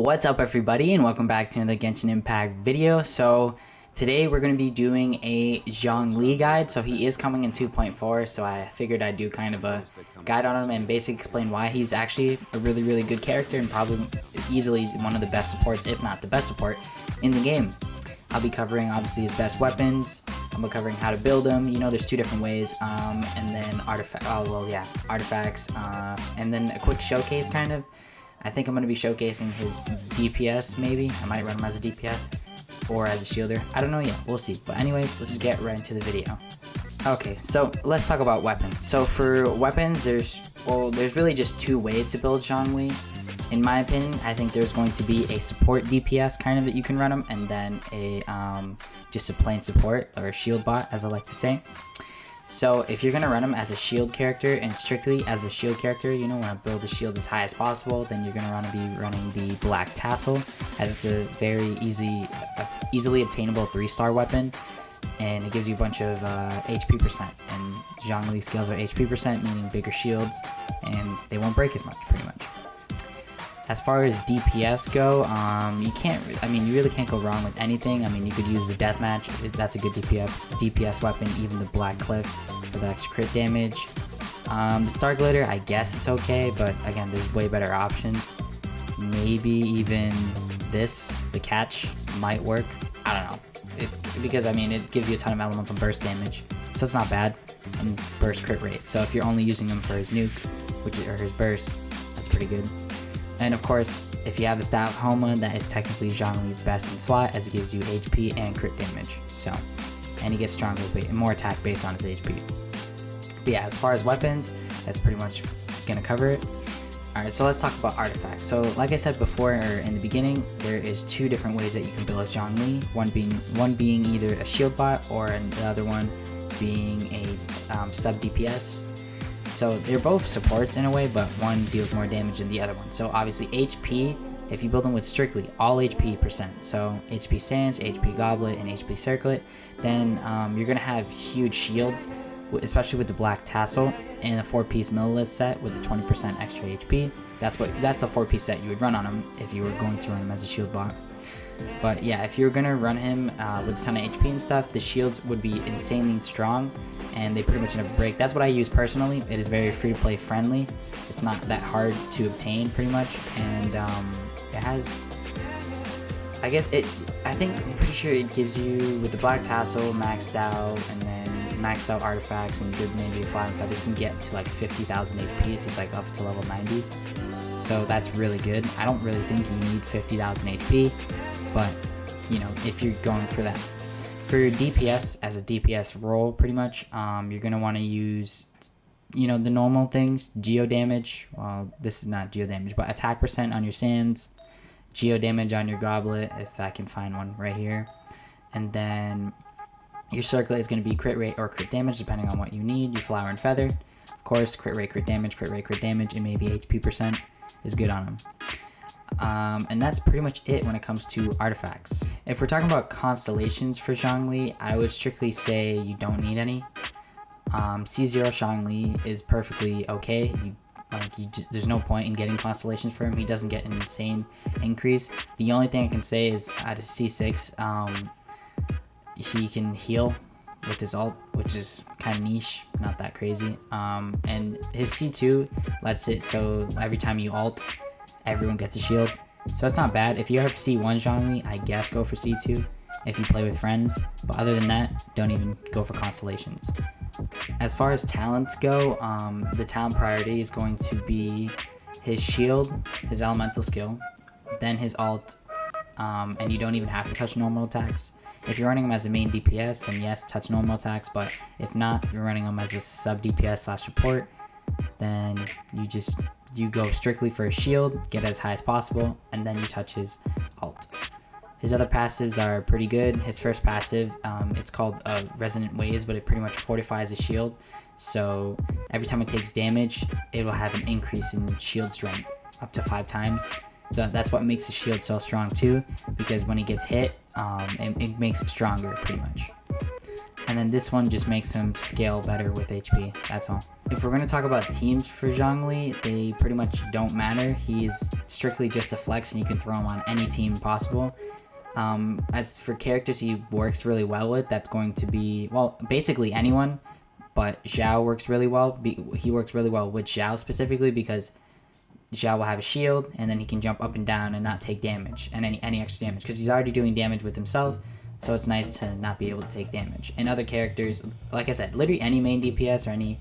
What's up everybody, and welcome back to another Genshin Impact video. So today we're going to be doing a Zhongli guide. So he is coming in 2.4, so I figured I'd do kind of a guide on him and basically explain why he's actually a really good character and probably easily one of the best supports, if not the best support in the game. I'll be covering obviously his best weapons. I'll be covering how to build them. You know, there's two different ways, and then artifacts, and then a quick showcase kind of. I think I'm going to be showcasing his DPS, maybe. I might run him as a DPS or as a shielder. I don't know yet. We'll see. But anyways, let's just get right into the video. Okay, so let's talk about weapons. So for weapons, there's really just two ways to build Zhongli. In my opinion, I think there's going to be a support DPS kind of that you can run him, and then a just a plain support, or a shield bot, as I like to say. So if you're going to run him as a shield character, and strictly as a shield character, you know, want to build the shield as high as possible, then you're going to be running the Black Tassel, as it's a very easily obtainable 3-star weapon, and it gives you a bunch of HP percent, and Zhongli skills are HP percent, meaning bigger shields, and they won't break as much, pretty much. As far as DPS go, you really can't go wrong with anything. I mean, you could use the Deathmatch, that's a good DPS weapon, even the Black Cliff for the extra crit damage. The Star Glitter, I guess it's okay, but again, there's way better options. Maybe even this, the Catch, might work. I don't know. It's because, I mean, it gives you a ton of elemental burst damage, so it's not bad, and burst crit rate. So if you're only using him for his nuke, or his burst, that's pretty good. And of course, if you have the Staff Homa, that is technically Zhongli's best in slot, as it gives you HP and crit damage. So, and he gets stronger, more attack based on his HP. But yeah, as far as weapons, that's pretty much gonna cover it. Alright, so let's talk about artifacts. So, like I said before, or in the beginning, there is two different ways that you can build a Zhongli. One being either a shield bot, or the other one being a sub DPS. So they're both supports in a way, but one deals more damage than the other one. So obviously HP, if you build them with strictly all HP percent, so HP Stance, HP Goblet, and HP Circlet, then you're going to have huge shields, especially with the Black Tassel and a 4-piece Millilith set with the 20% extra HP. That's a 4-piece set you would run on him if you were going to run him as a shield bot. But yeah, if you're going to run him with a ton of HP and stuff, the shields would be insanely strong, and they pretty much never break. That's what I use personally. It is very free-to-play friendly. It's not that hard to obtain, pretty much, and it has, I'm pretty sure it gives you, with the Black Tassel maxed out, and then maxed out artifacts, and good maybe a Flying Feather, you can get to like 50,000 HP if it's like up to level 90. So that's really good. I don't really think you need 50,000 HP, but you know, if you're going for that. For your DPS, as a DPS role, pretty much, you're going to want to use, you know, the normal things. Geo damage, well, this is not geo damage, but attack percent on your Sands, geo damage on your Goblet, if I can find one right here. And then your Circlet is going to be crit rate or crit damage, depending on what you need. Your Flower and Feather, of course, crit rate, crit damage, and maybe HP percent is good on them. And that's pretty much it when it comes to artifacts. If we're talking about constellations for Zhongli, I would strictly say you don't need any. C0 Zhongli is perfectly okay. There's no point in getting constellations for him. He doesn't get an insane increase. The only thing I can say is at a C6, he can heal with his ult, which is kind of niche, not that crazy. And his C2 lets it so every time you ult, everyone gets a shield, so it's not bad. If you have C1 Zhongli, I guess go for C2 if you play with friends, but other than that, don't even go for constellations. As far as talents go, the talent priority is going to be his shield, his elemental skill, then his ult, and you don't even have to touch normal attacks. If you're running him as a main DPS, then yes, touch normal attacks, but if not, if you're running him as a sub DPS / support, then you go strictly for a shield, get it as high as possible, and then you touch his ult. His other passives are pretty good. His first passive, it's called Resonant Waves, but it pretty much fortifies the shield. So every time it takes damage, it will have an increase in shield strength up to 5 times. So that's what makes the shield so strong too, because when he gets hit, it makes it stronger pretty much. and then this one just makes him scale better with HP. That's all. If we're going to talk about teams for Zhongli, they pretty much don't matter. He is strictly just a flex, and you can throw him on any team possible. As for characters he works really well with, that's going to be, well, basically anyone, but Zhao works really well. He works really well with Zhao specifically because Zhao will have a shield, and then he can jump up and down and not take damage, and any extra damage, because he's already doing damage with himself, so it's nice to not be able to take damage. And other characters, like I said, literally any main DPS or any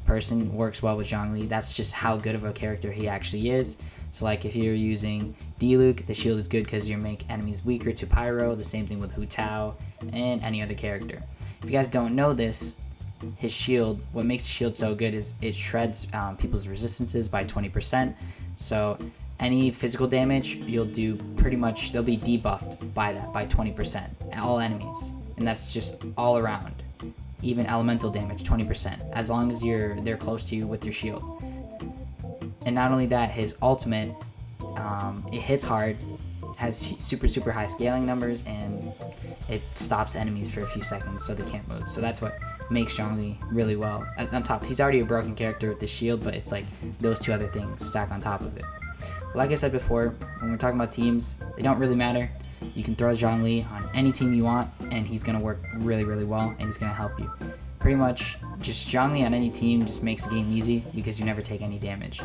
person works well with Zhongli. That's just how good of a character he actually is. So like if you're using Diluc, the shield is good because you make enemies weaker to Pyro. The same thing with Hu Tao and any other character. If you guys don't know this, his shield, what makes the shield so good is it shreds people's resistances by 20%. So any physical damage you'll do, pretty much they'll be debuffed by that by 20%, all enemies, and that's just all around. Even elemental damage 20%, as long as they're close to you with your shield. And not only that, his ultimate, it hits hard, has super high scaling numbers, and it stops enemies for a few seconds so they can't move. So that's what makes Zhongli really well. On top, he's already a broken character with the shield, but it's like those two other things stack on top of it. But like I said before, when we're talking about teams, they don't really matter. You can throw Zhongli on any team you want, and he's going to work really well, and he's going to help you. Pretty much, just Zhongli on any team just makes the game easy because you never take any damage.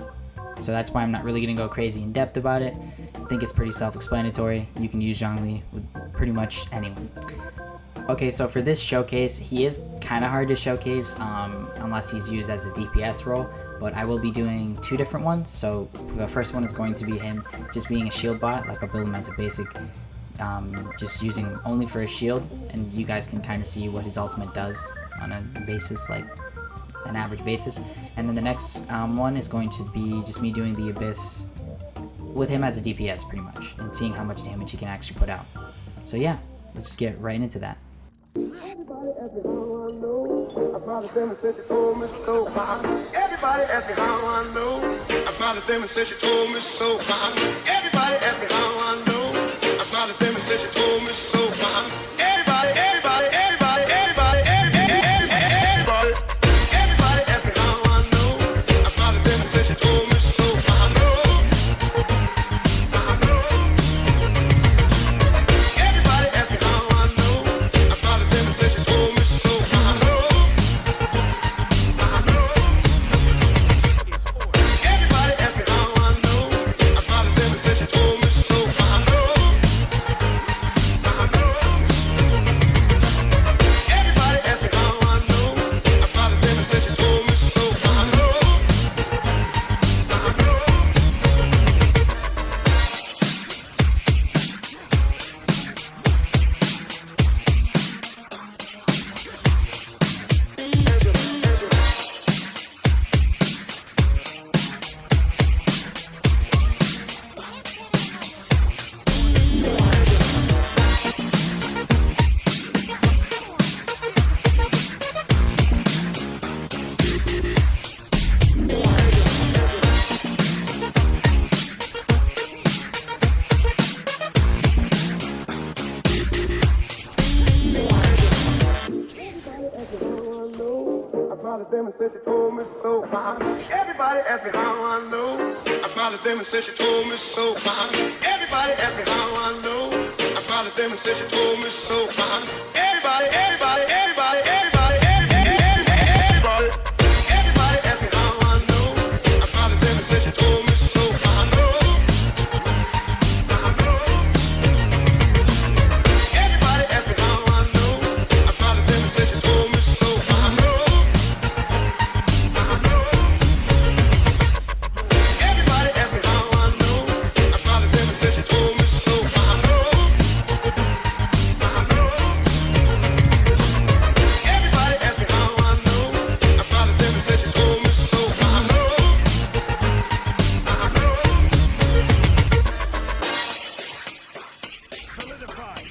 So that's why I'm not really going to go crazy in depth about it. I think it's pretty self-explanatory. You can use Zhongli with pretty much anyone. Okay, so for this showcase, he is kind of hard to showcase unless he's used as a DPS role, but I will be doing two different ones. So the first one is going to be him just being a shield bot, like I'll build him as a basic, just using him only for a shield, and you guys can kind of see what his ultimate does on a basis, like an average basis. And then the next one is going to be just me doing the Abyss with him as a DPS pretty much, and seeing how much damage he can actually put out. So yeah, let's get right into that. Everybody ask me how I know. I smiled at them and said she told me so. Everybody ask me how I know. I smiled at them and said she told me so. Everybody ask me how I know. I smiled at them and said she told me so. Everybody ask me how I know. I smiled at them and said she told me so. I know. Everybody ask me how I know. I smiled at them and said she told me so. I know. Everybody ask me how I know. I smiled at them and said she told me so. I know. Everybody ask me how I know. I smiled at them and said she told me so. I know. Them and said she told me so. Everybody ask me how I know. I smiled at them and said she told me so. Everybody ask me how I know. I smiled at them and said she told me so. Everybody ask me how I know. I smiled at them and said she told me so. I know. Everybody ask me how I know. I smiled at them and said she told me so. I know. Everybody ask me how I know. I smiled at them and said she told me so. I know. Everybody ask me how I know. I smiled at them and said she told me so. I know. Solidified.